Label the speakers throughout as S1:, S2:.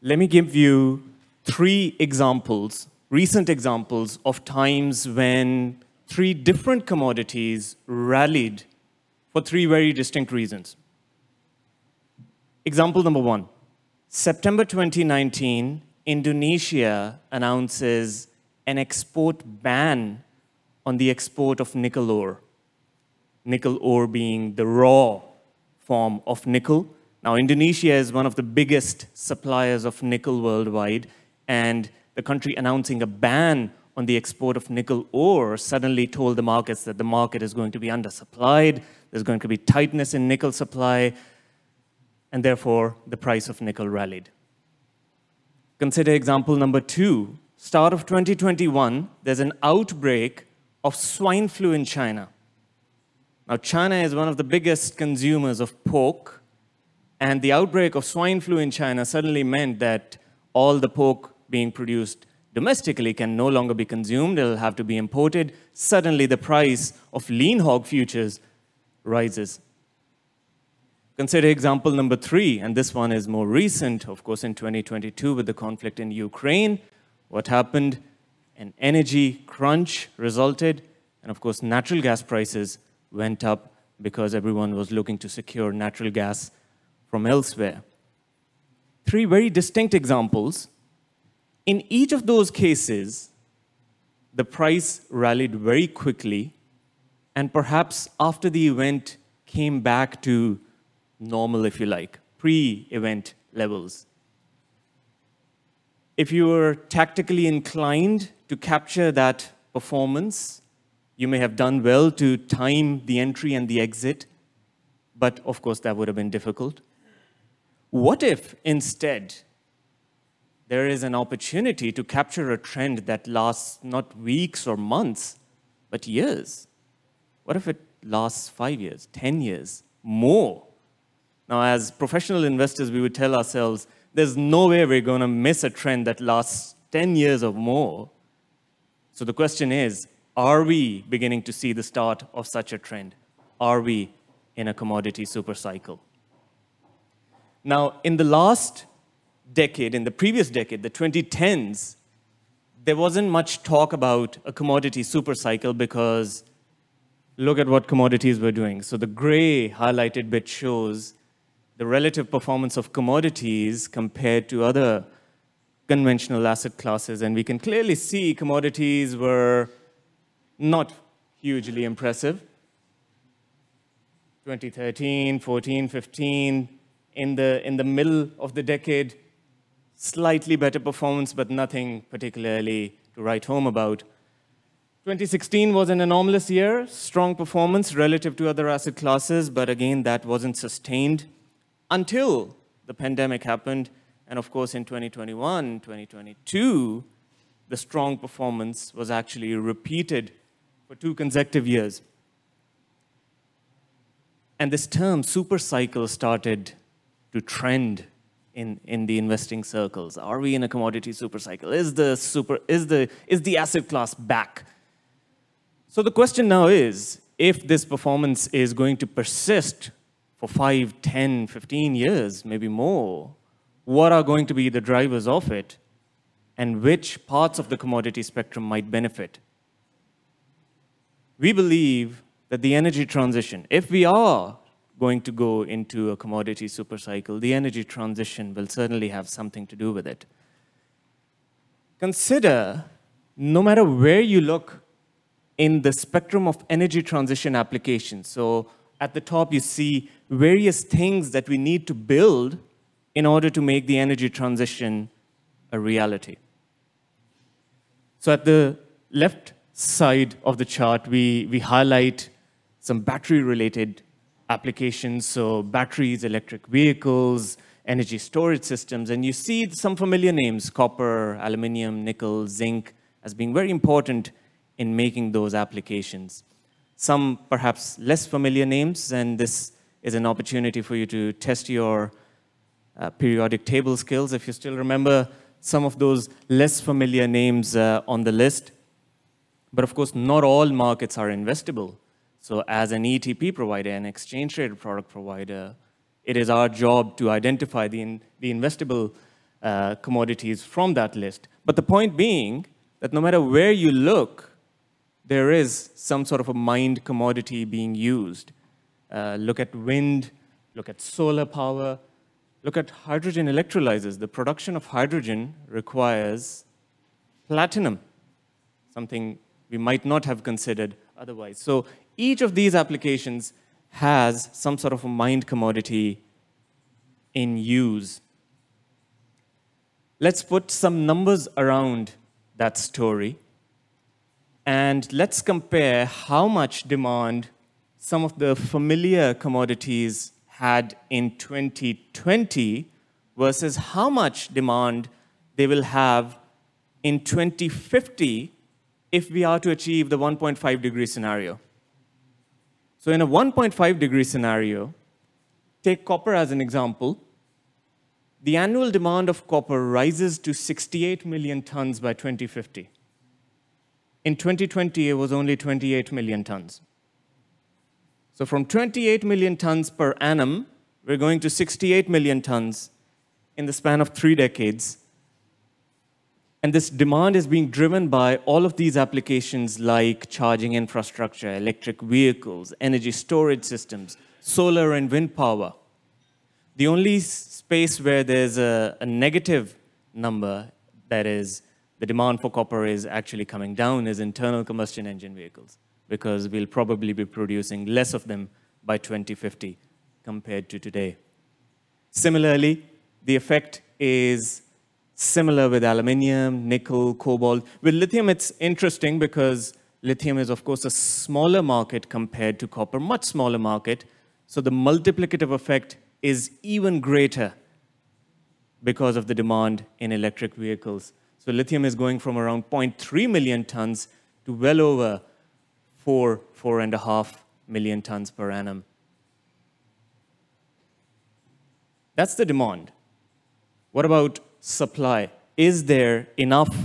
S1: let me give you three examples, recent examples of times when three different commodities rallied for three very distinct reasons. Example number one, September 2019, Indonesia announces an export ban on the export of nickel ore being the raw form of nickel. Now, Indonesia is one of the biggest suppliers of nickel worldwide, and the country announcing a ban on the export of nickel ore suddenly told the markets that the market is going to be undersupplied, there's going to be tightness in nickel supply, and therefore the price of nickel rallied. Consider example number two. Start of 2021, there's an outbreak of swine flu in China. Now, China is one of the biggest consumers of pork, and the outbreak of swine flu in China suddenly meant that all the pork being produced domestically can no longer be consumed, it'll have to be imported. Suddenly, the price of lean hog futures rises. Consider example number three, and this one is more recent, of course, in 2022 with the conflict in Ukraine. What happened? An energy crunch resulted, and of course, natural gas prices went up because everyone was looking to secure natural gas from elsewhere. Three very distinct examples. In each of those cases, the price rallied very quickly, and perhaps after the event came back to normal, if you like, pre-event levels. If you were tactically inclined to capture that performance, you may have done well to time the entry and the exit, but of course that would have been difficult. What if instead there is an opportunity to capture a trend that lasts not weeks or months, but years? What if it lasts 5 years, 10 years, more? Now, as professional investors, we would tell ourselves, there's no way we're going to miss a trend that lasts 10 years or more. So the question is, are we beginning to see the start of such a trend? Are we in a commodity supercycle? Now, in the last decade, in the previous decade, the 2010s, there wasn't much talk about a commodity supercycle because look at what commodities were doing. So the gray highlighted bit shows the relative performance of commodities compared to other conventional asset classes. And we can clearly see commodities were not hugely impressive. 2013, 14, 15, in the middle of the decade, slightly better performance, but nothing particularly to write home about. 2016 was an anomalous year, strong performance relative to other asset classes, but again, that wasn't sustained until the pandemic happened. And of course, in 2021, 2022, the strong performance was actually repeated for 2 consecutive years. And this term, supercycle, started to trend in the investing circles. Are we in a commodity supercycle? Is the asset class back? So the question now is, if this performance is going to persist for 5, 10, 15 years, maybe more, what are going to be the drivers of it, and which parts of the commodity spectrum might benefit? We believe that the energy transition, if we are going to go into a commodity supercycle, the energy transition will certainly have something to do with it. Consider, no matter where you look in the spectrum of energy transition applications, so at the top you see various things that we need to build in order to make the energy transition a reality. So at the left side of the chart, we highlight some battery-related applications, so batteries, electric vehicles, energy storage systems, and you see some familiar names, copper, aluminum, nickel, zinc, as being very important in making those applications. Some perhaps less familiar names, and this is an opportunity for you to test your periodic table skills, if you still remember some of those less familiar names on the list. But of course, not all markets are investable. So as an ETP provider, an exchange-traded product provider, it is our job to identify the investable commodities from that list. But the point being that no matter where you look, there is some sort of a mined commodity being used. Look at wind, look at solar power, look at hydrogen electrolyzers. The production of hydrogen requires platinum, something we might not have considered otherwise. So each of these applications has some sort of a mined commodity in use. Let's put some numbers around that story, and let's compare how much demand some of the familiar commodities had in 2020 versus how much demand they will have in 2050 if we are to achieve the 1.5-degree scenario. So in a 1.5-degree scenario, take copper as an example. The annual demand of copper rises to 68 million tons by 2050. In 2020, it was only 28 million tons. So from 28 million tons per annum, we're going to 68 million tons in the span of 3 decades. And this demand is being driven by all of these applications like charging infrastructure, electric vehicles, energy storage systems, solar and wind power. The only space where there's a negative number, that is, the demand for copper is actually coming down, is internal combustion engine vehicles, because we'll probably be producing less of them by 2050 compared to today. Similarly, the effect is similar with aluminum, nickel, cobalt. With lithium, it's interesting because lithium is, of course, a smaller market compared to copper, much smaller market. So the multiplicative effect is even greater because of the demand in electric vehicles. So lithium is going from around 0.3 million tons to well over 4.5 million tons per annum. That's the demand. What about supply? Is there enough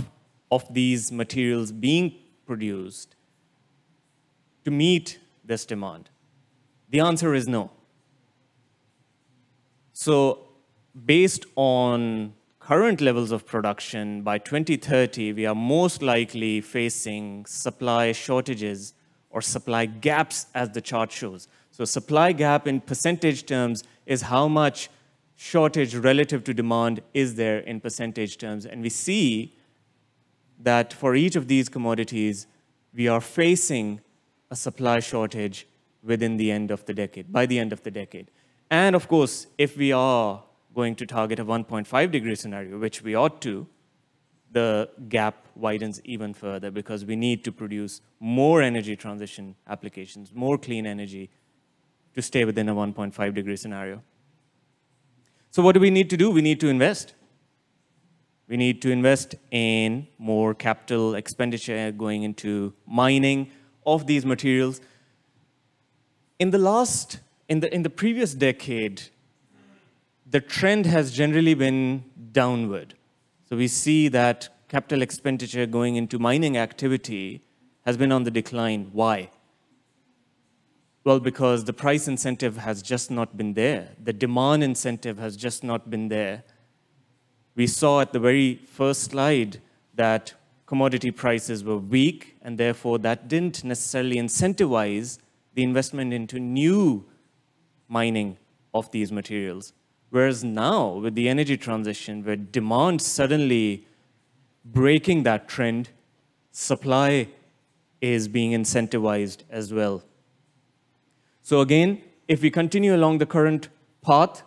S1: of these materials being produced to meet this demand? The answer is no. So based on current levels of production, by 2030, we are most likely facing supply shortages or supply gaps, as the chart shows. So supply gap in percentage terms is how much shortage relative to demand is there in percentage terms. And we see that for each of these commodities, we are facing a supply shortage within the end of the decade, by the end of the decade. And of course, if we are going to target a 1.5-degree scenario, which we ought to, the gap widens even further because we need to produce more energy transition applications, more clean energy to stay within a 1.5-degree scenario. So what do we need to do? We need to invest. We need to invest in more capital expenditure going into mining of these materials. In the previous decade, the trend has generally been downward. So we see that capital expenditure going into mining activity has been on the decline. Why? Well, because the price incentive has just not been there. The demand incentive has just not been there. We saw at the very first slide that commodity prices were weak, and therefore that didn't necessarily incentivize the investment into new mining of these materials. Whereas now, with the energy transition, where demand suddenly breaking that trend, supply is being incentivized as well. So again, if we continue along the current path,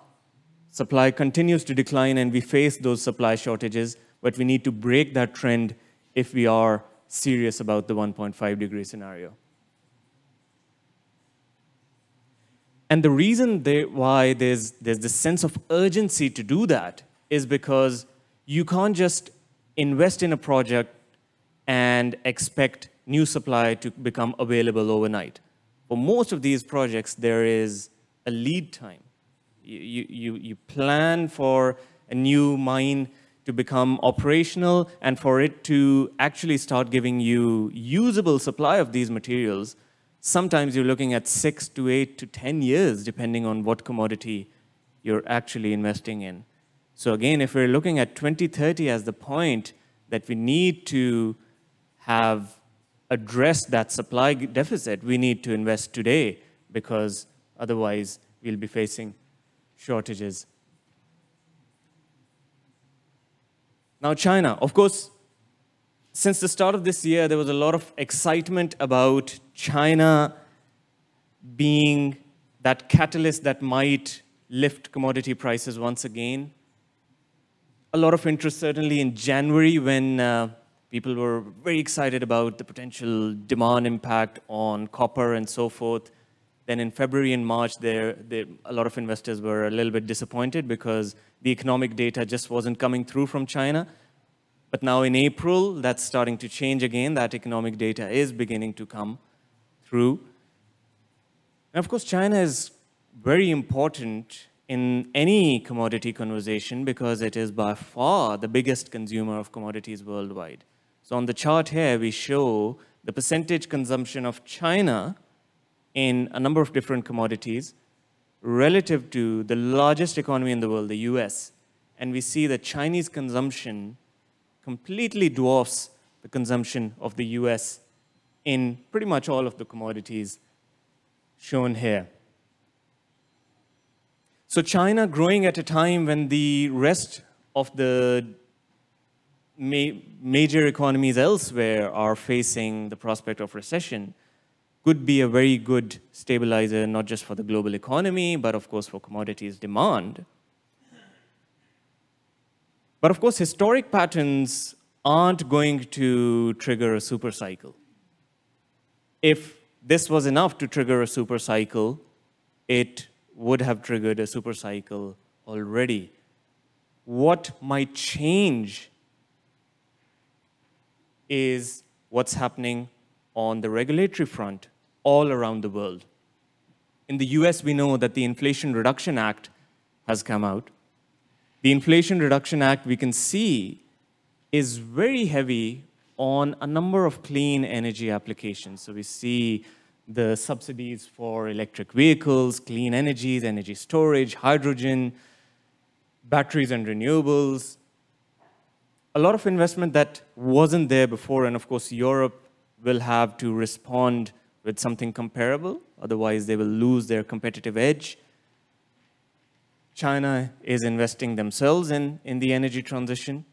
S1: supply continues to decline and we face those supply shortages, but we need to break that trend if we are serious about the 1.5-degree scenario. And the reason why there's this sense of urgency to do that is because you can't just invest in a project and expect new supply to become available overnight. For most of these projects, there is a lead time. You plan for a new mine to become operational and for it to actually start giving you usable supply of these materials. Sometimes you're looking at 6 to 8 to 10 years, depending on what commodity you're actually investing in. So again, if we're looking at 2030 as the point that we need to have addressed that supply deficit, we need to invest today, because otherwise we'll be facing shortages. Now, China, of course, since the start of this year, there was a lot of excitement about China being that catalyst that might lift commodity prices once again. A lot of interest certainly in January, when people were very excited about the potential demand impact on copper and so forth. Then in February and March, a lot of investors were a little bit disappointed because the economic data just wasn't coming through from China. But now in April, that's starting to change again. That economic data is beginning to come through. And of course, China is very important in any commodity conversation because it is by far the biggest consumer of commodities worldwide. So on the chart here, we show the percentage consumption of China in a number of different commodities relative to the largest economy in the world, the US. And we see that Chinese consumption completely dwarfs the consumption of the US in pretty much all of the commodities shown here. So China growing at a time when the rest of the major economies elsewhere are facing the prospect of recession could be a very good stabilizer, not just for the global economy, but of course for commodities demand. But of course, historic patterns aren't going to trigger a super cycle. If this was enough to trigger a super cycle, it would have triggered a super cycle already. What might change is what's happening on the regulatory front all around the world. In the US, we know that the Inflation Reduction Act has come out. The Inflation Reduction Act, we can see, is very heavy on a number of clean energy applications. So we see the subsidies for electric vehicles, clean energies, energy storage, hydrogen, batteries and renewables. A lot of investment that wasn't there before, and of course Europe will have to respond with something comparable, otherwise they will lose their competitive edge. China is investing themselves in the energy transition.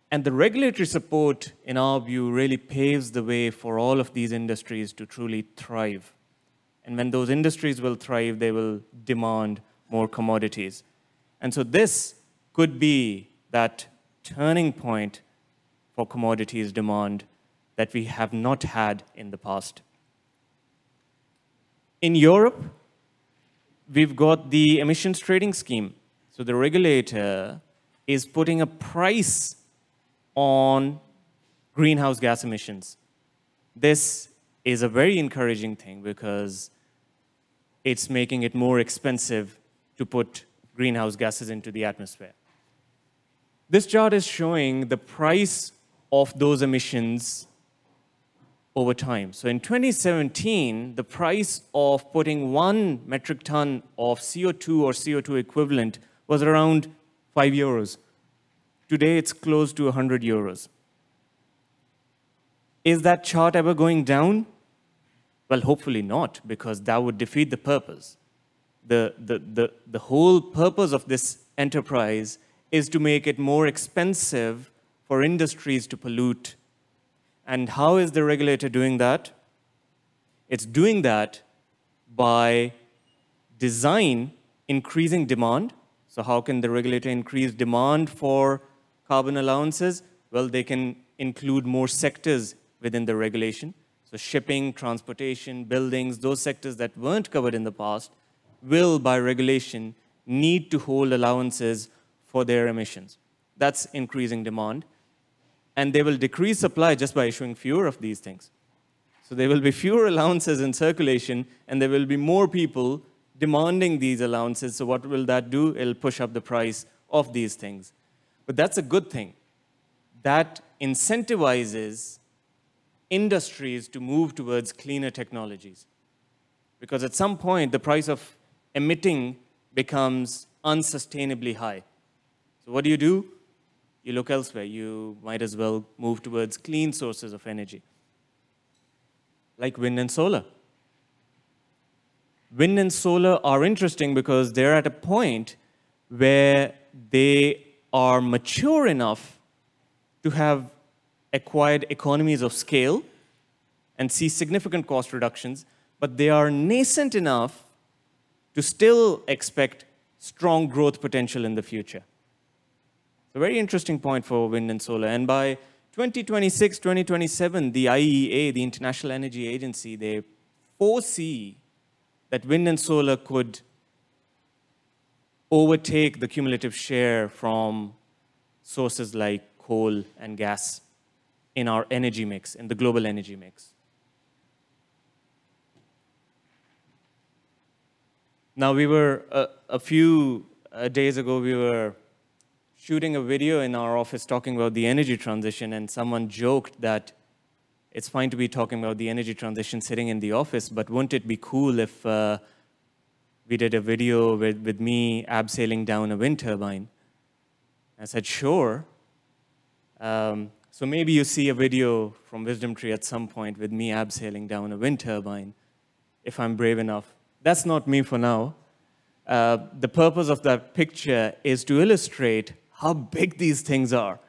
S1: And the regulatory support, in our view, really paves the way for all of these industries to truly thrive. And when those industries will thrive, they will demand more commodities. And so this could be that turning point for commodities demand that we have not had in the past. In Europe, we've got the emissions trading scheme. So the regulator is putting a price on greenhouse gas emissions. This is a very encouraging thing because it's making it more expensive to put greenhouse gases into the atmosphere. This chart is showing the price of those emissions over time. So in 2017, the price of putting 1 metric ton of CO2 or CO2 equivalent was around €5. Today, it's close to 100 euros. Is that chart ever going down? Well, hopefully not, because that would defeat the purpose. The whole purpose of this enterprise is to make it more expensive for industries to pollute. And how is the regulator doing that? It's doing that by design increasing demand. So how can the regulator increase demand for carbon allowances? Well, they can include more sectors within the regulation. So shipping, transportation, buildings, those sectors that weren't covered in the past will, by regulation, need to hold allowances for their emissions. That's increasing demand. And they will decrease supply just by issuing fewer of these things. So there will be fewer allowances in circulation, and there will be more people demanding these allowances. So what will that do? It'll push up the price of these things. But that's a good thing. That incentivizes industries to move towards cleaner technologies. Because at some point, the price of emitting becomes unsustainably high. So what do? You look elsewhere. You might as well move towards clean sources of energy, like wind and solar. Wind and solar are interesting because they're at a point where they are mature enough to have acquired economies of scale and see significant cost reductions, but they are nascent enough to still expect strong growth potential in the future. It's a very interesting point for wind and solar. And by 2026, 2027, the IEA, the International Energy Agency, they foresee that wind and solar could overtake the cumulative share from sources like coal and gas in our energy mix, in the global energy mix. Now, we were, a few days ago, we were shooting a video in our office talking about the energy transition, and someone joked that it's fine to be talking about the energy transition sitting in the office, but wouldn't it be cool if we did a video with me abseiling down a wind turbine? I said, sure. So maybe you see a video from WisdomTree at some point with me abseiling down a wind turbine, if I'm brave enough. That's not me for now. The purpose of that picture is to illustrate how big these things are.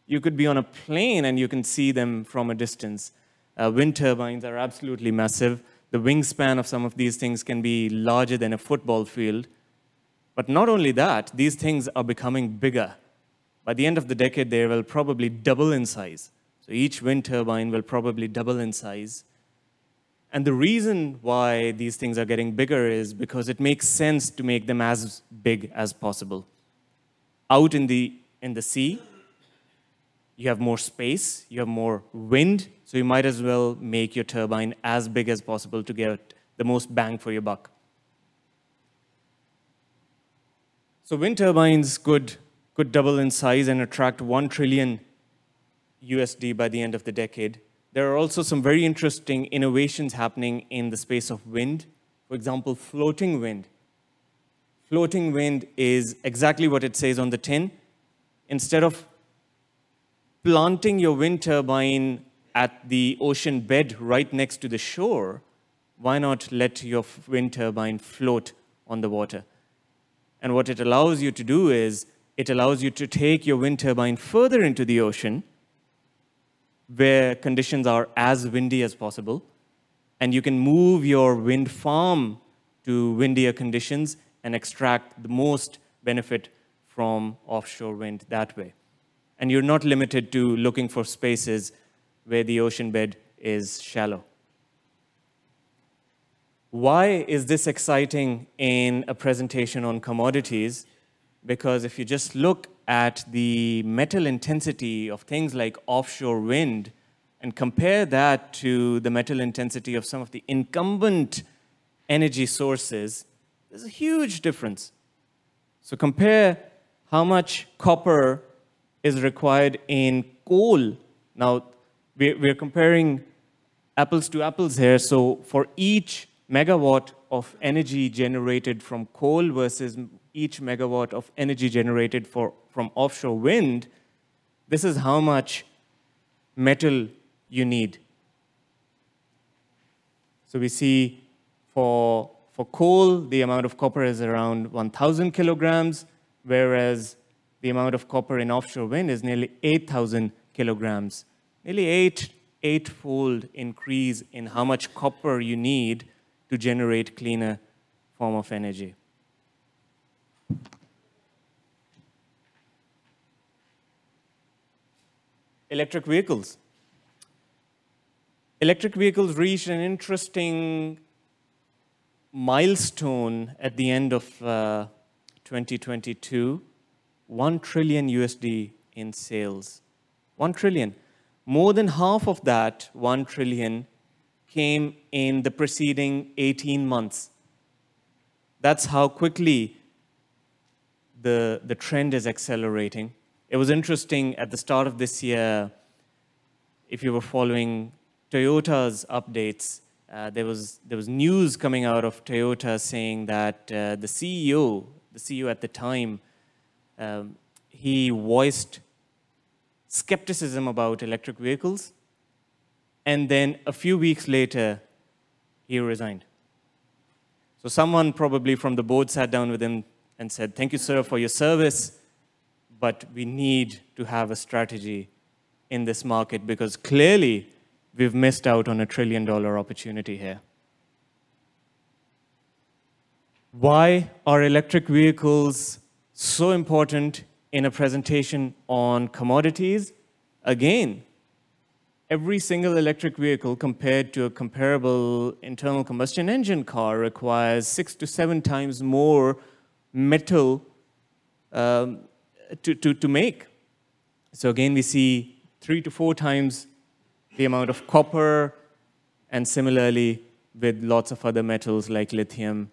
S1: You could be on a plane and you can see them from a distance. Wind turbines are absolutely massive. The wingspan of some of these things can be larger than a football field. But not only that, these things are becoming bigger. By the end of the decade, they will probably double in size. So each wind turbine will probably double in size. And the reason why these things are getting bigger is because it makes sense to make them as big as possible. Out in the sea, you have more space, you have more wind, so you might as well make your turbine as big as possible to get the most bang for your buck. So wind turbines could double in size and attract $1 trillion USD by the end of the decade. There are also some very interesting innovations happening in the space of wind. For example, floating wind. Floating wind is exactly what it says on the tin. Instead of planting your wind turbine at the ocean bed right next to the shore, why not let your wind turbine float on the water? And what it allows you to do is, it allows you to take your wind turbine further into the ocean, where conditions are as windy as possible, and you can move your wind farm to windier conditions and extract the most benefit from offshore wind that way. And you're not limited to looking for spaces where the ocean bed is shallow. Why is this exciting in a presentation on commodities? Because if you just look at the metal intensity of things like offshore wind and compare that to the metal intensity of some of the incumbent energy sources, there's a huge difference. So compare how much copper is required in coal. Now, we're comparing apples to apples here. So for each megawatt of energy generated from coal versus each megawatt of energy generated from offshore wind, this is how much metal you need. So we see for coal, the amount of copper is around 1,000 kilograms, whereas the amount of copper in offshore wind is nearly 8,000 kilograms. Nearly eightfold increase in how much copper you need to generate cleaner form of energy. Electric vehicles. Electric vehicles reached an interesting milestone at the end of 2022, $1 trillion USD in sales. 1 trillion. More than half of that 1 trillion came in the preceding 18 months. That's how quickly the trend is accelerating. It was interesting at the start of this year, if you were following Toyota's updates, there was news coming out of Toyota saying that the CEO at the time he voiced skepticism about electric vehicles, and then a few weeks later, he resigned. So someone probably from the board sat down with him and said, "Thank you, sir, for your service, but we need to have a strategy in this market because clearly we've missed out on a $1 trillion opportunity here." Why are electric vehicles so important in a presentation on commodities? Again, every single electric vehicle compared to a comparable internal combustion engine car requires 6 to 7 times more metal to make. So again, we see 3 to 4 times the amount of copper, and similarly with lots of other metals like lithium,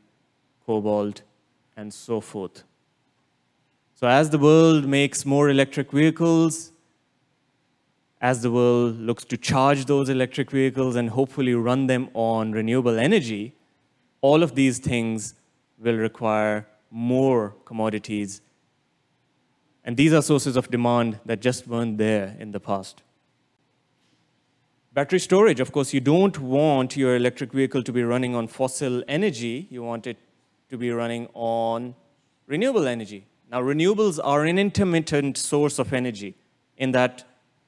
S1: cobalt, and so forth. So as the world makes more electric vehicles, as the world looks to charge those electric vehicles and hopefully run them on renewable energy, all of these things will require more commodities. And these are sources of demand that just weren't there in the past. Battery storage, of course, you don't want your electric vehicle to be running on fossil energy. You want it to be running on renewable energy. Now, renewables are an intermittent source of energy in that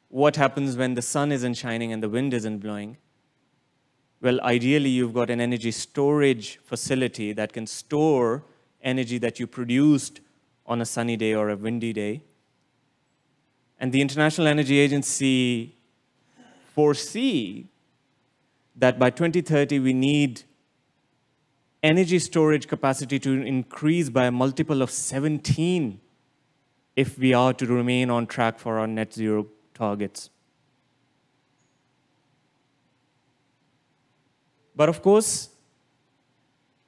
S1: what happens when the sun isn't shining and the wind isn't blowing? Well, ideally, you've got an energy storage facility that can store energy that you produced on a sunny day or a windy day. And the International Energy Agency foresee that by 2030, we need energy storage capacity to increase by a multiple of 17 if we are to remain on track for our net zero targets. But of course,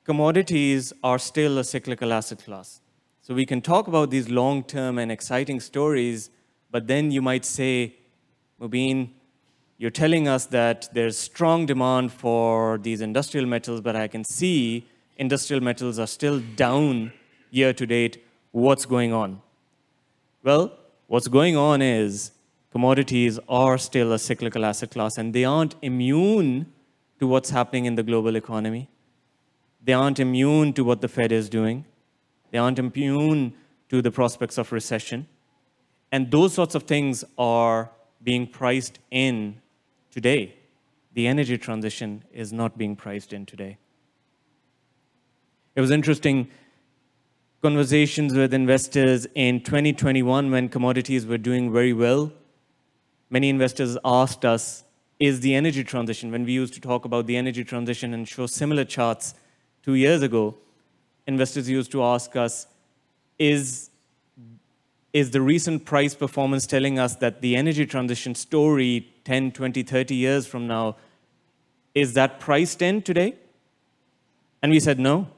S1: commodities are still a cyclical asset class. So we can talk about these long-term and exciting stories, but then you might say, Mobeen, you're telling us that there's strong demand for these industrial metals, but I can see industrial metals are still down year to date. What's going on? Well, what's going on is commodities are still a cyclical asset class, and they aren't immune to what's happening in the global economy. They aren't immune to what the Fed is doing. They aren't immune to the prospects of recession. And those sorts of things are being priced in today. The energy transition is not being priced in today. It was interesting conversations with investors in 2021 when commodities were doing very well. Many investors asked us, is the energy transition, when we used to talk about the energy transition and show similar charts 2 years ago, investors used to ask us, is the recent price performance telling us that the energy transition story 10, 20, 30 years from now, is that priced in today? And we said no.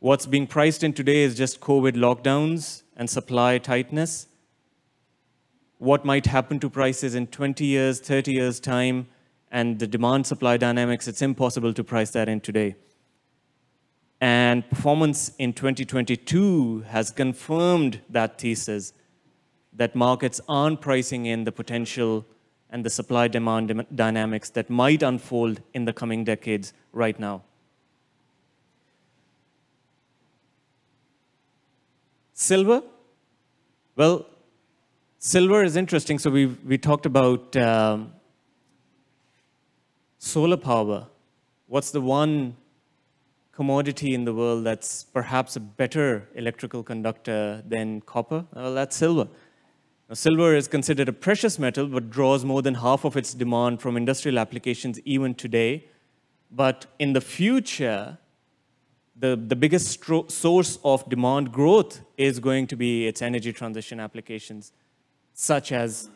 S1: What's being priced in today is just COVID lockdowns and supply tightness. What might happen to prices in 20 years, 30 years' time, and the demand-supply dynamics, it's impossible to price that in today. And performance in 2022 has confirmed that thesis, that markets aren't pricing in the potential and the supply-demand dynamics that might unfold in the coming decades right now. Silver? Well, silver is interesting. So we talked about solar power. What's the one commodity in the world that's perhaps a better electrical conductor than copper? Well, that's silver. Now, silver is considered a precious metal, but draws more than half of its demand from industrial applications even today. But in the future, the biggest source of demand growth is going to be its energy transition applications, such as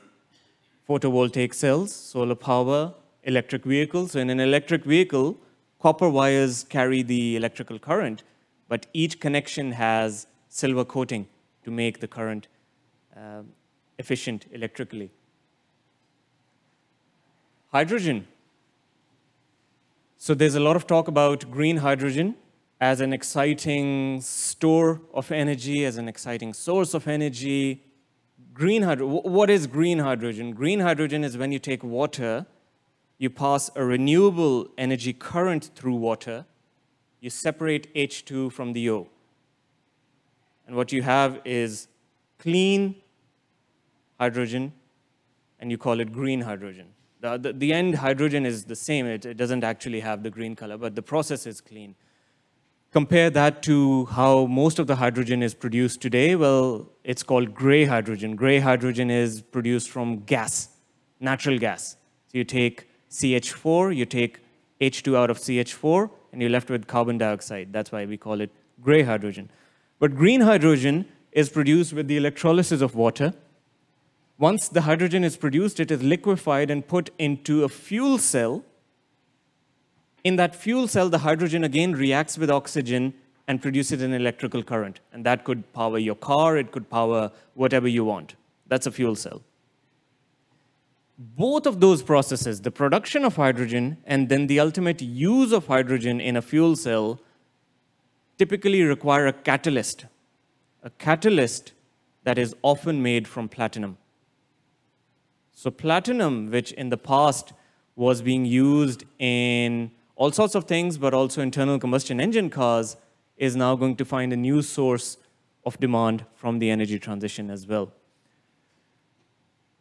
S1: photovoltaic cells, solar power, electric vehicles. So in an electric vehicle, copper wires carry the electrical current, but each connection has silver coating to make the current efficient electrically. Hydrogen. So there's a lot of talk about green hydrogen as an exciting store of energy, as an exciting source of energy. Green hydrogen, what is green hydrogen? Green hydrogen is when you take water, you pass a renewable energy current through water, you separate H2 from the O. And what you have is clean hydrogen, and you call it green hydrogen. The end hydrogen is the same. It doesn't actually have the green color, but the process is clean. Compare that to how most of the hydrogen is produced today. Well, it's called gray hydrogen. Gray hydrogen is produced from gas, natural gas. So you take CH4, you take H2 out of CH4, and you're left with carbon dioxide. That's why we call it gray hydrogen. But green hydrogen is produced with the electrolysis of water. Once the hydrogen is produced, it is liquefied and put into a fuel cell. In that fuel cell, the hydrogen again reacts with oxygen and produces an electrical current. And that could power your car, it could power whatever you want. That's a fuel cell. Both of those processes, the production of hydrogen and then the ultimate use of hydrogen in a fuel cell, typically require a catalyst that is often made from platinum. So platinum, which in the past was being used in all sorts of things, but also internal combustion engine cars, is now going to find a new source of demand from the energy transition as well.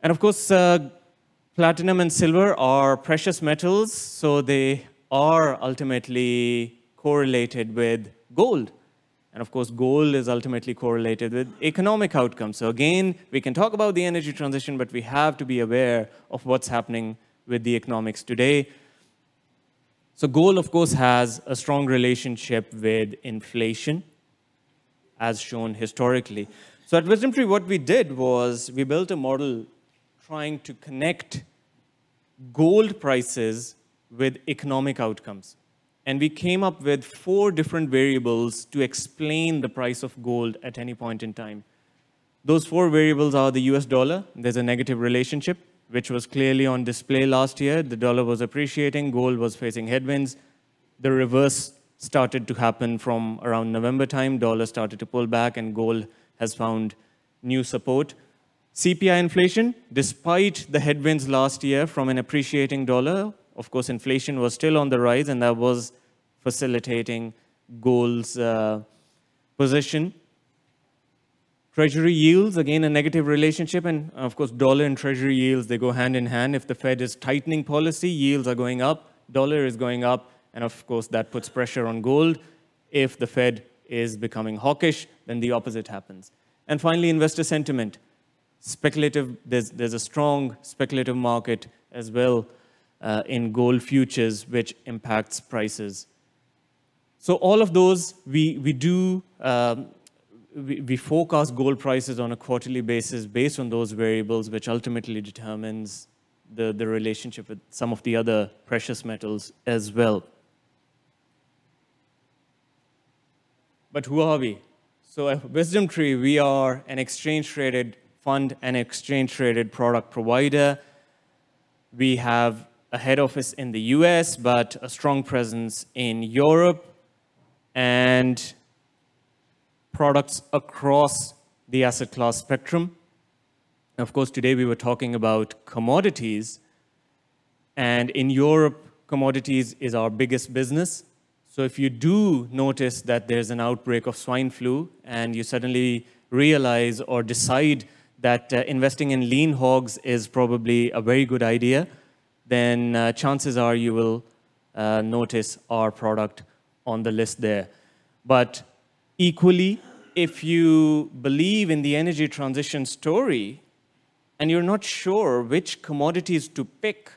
S1: And of course, platinum and silver are precious metals, so they are ultimately correlated with gold. And of course, gold is ultimately correlated with economic outcomes. So again, we can talk about the energy transition, but we have to be aware of what's happening with the economics today. So gold, of course, has a strong relationship with inflation, as shown historically. So at WisdomTree, what we did was we built a model trying to connect gold prices with economic outcomes. And we came up with 4 different variables to explain the price of gold at any point in time. Those 4 variables are the US dollar. There's a negative relationship, which was clearly on display last year. The dollar was appreciating, gold was facing headwinds. The reverse started to happen from around November time. Dollar started to pull back, and gold has found new support. CPI inflation, despite the headwinds last year from an appreciating dollar, of course, inflation was still on the rise, and that was facilitating gold's position. Treasury yields, again, a negative relationship, and of course, dollar and treasury yields, they go hand in hand. If the Fed is tightening policy, yields are going up, dollar is going up, and of course, that puts pressure on gold. If the Fed is becoming hawkish, then the opposite happens. And finally, investor sentiment. Speculative, there's a strong speculative market as well in gold futures, which impacts prices. So all of those, we forecast gold prices on a quarterly basis based on those variables, which ultimately determines the relationship with some of the other precious metals as well. But who are we? So at WisdomTree, we are an exchange-traded fund and exchange-traded product provider. We have a head office in the US, but a strong presence in Europe and products across the asset class spectrum. Of course, today we were talking about commodities. And in Europe, commodities is our biggest business. So if you do notice that there's an outbreak of swine flu and you suddenly realize or decide that investing in lean hogs is probably a very good idea, then chances are you will notice our product on the list there. But equally, if you believe in the energy transition story and you're not sure which commodities to pick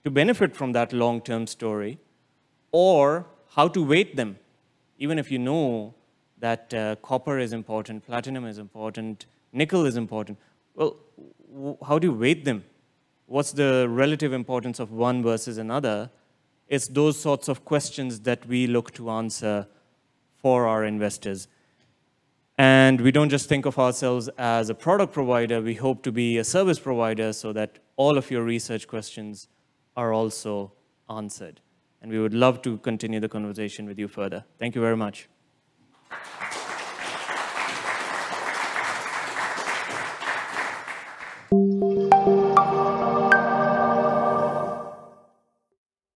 S1: to benefit from that long-term story, or how to weight them, even if you know that copper is important, platinum is important, nickel is important, well, how do you weight them? What's the relative importance of one versus another? It's those sorts of questions that we look to answer for our investors. And we don't just think of ourselves as a product provider, we hope to be a service provider so that all of your research questions are also answered. and we would love to continue the conversation with you further. Thank you very much.